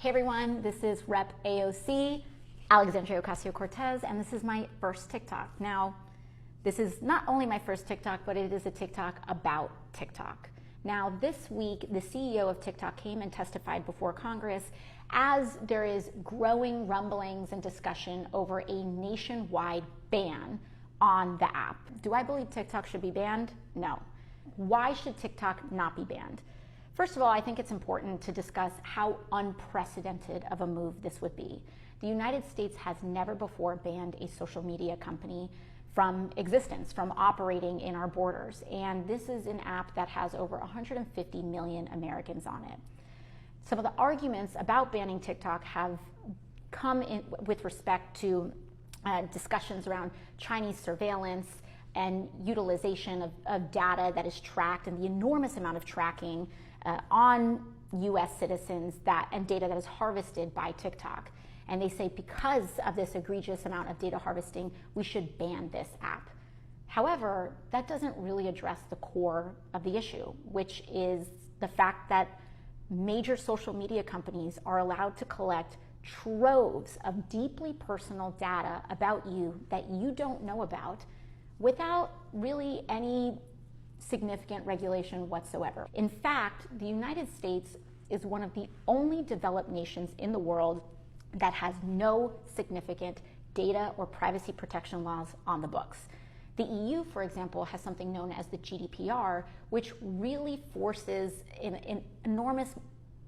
Hey everyone, this is Rep AOC, Alexandria Ocasio-Cortez, and this is my first TikTok. Now, this is not only my first TikTok, but it is a TikTok about TikTok. Now, this week, the CEO of TikTok came and testified before Congress as there is growing rumblings and discussion over a nationwide ban on the app. Do I believe TikTok should be banned? No. Why should TikTok not be banned? First of all, I think it's important to discuss how unprecedented of a move this would be. The United States has never before banned a social media company from existence, from operating in our borders. And this is an app that has over 150 million Americans on it. Some of the arguments about banning TikTok have come in with respect to discussions around Chinese surveillance and utilization of data that is tracked and the enormous amount of tracking on U.S. citizens and data that is harvested by TikTok. And they say because of this egregious amount of data harvesting, we should ban this app. However, that doesn't really address the core of the issue, which is the fact that major social media companies are allowed to collect troves of deeply personal data about you that you don't know about without really any significant regulation whatsoever. In fact, the United States is one of the only developed nations in the world that has no significant data or privacy protection laws on the books. The EU, for example, has something known as the GDPR, which really forces an enormous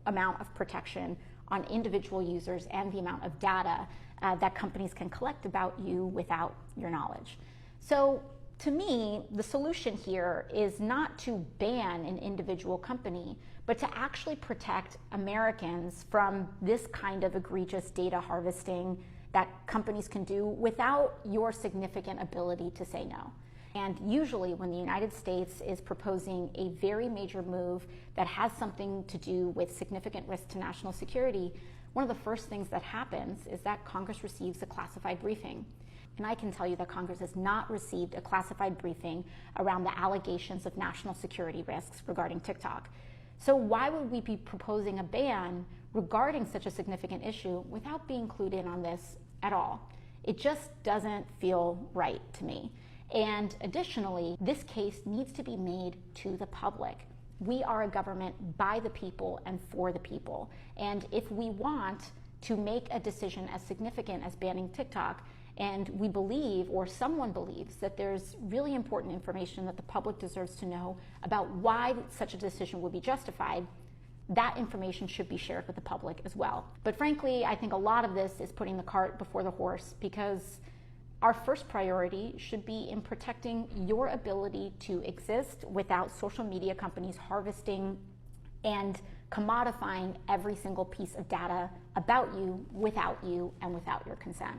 amount of protection on individual users and the amount of data that companies can collect about you without your knowledge. So to me, the solution here is not to ban an individual company, but to actually protect Americans from this kind of egregious data harvesting that companies can do without your significant ability to say no. And usually when the United States is proposing a very major move that has something to do with significant risk to national security, one of the first things that happens is that Congress receives a classified briefing. And I can tell you that Congress has not received a classified briefing around the allegations of national security risks regarding TikTok. So why would we be proposing a ban regarding such a significant issue without being clued in on this at all? It just doesn't feel right to me. And additionally, this case needs to be made to the public. We are a government by the people and for the people. And if we want to make a decision as significant as banning TikTok, and we believe, or someone believes, that there's really important information that the public deserves to know about why such a decision would be justified, that information should be shared with the public as well. But frankly, I think a lot of this is putting the cart before the horse, because our first priority should be in protecting your ability to exist without social media companies harvesting and commodifying every single piece of data about you and without your consent.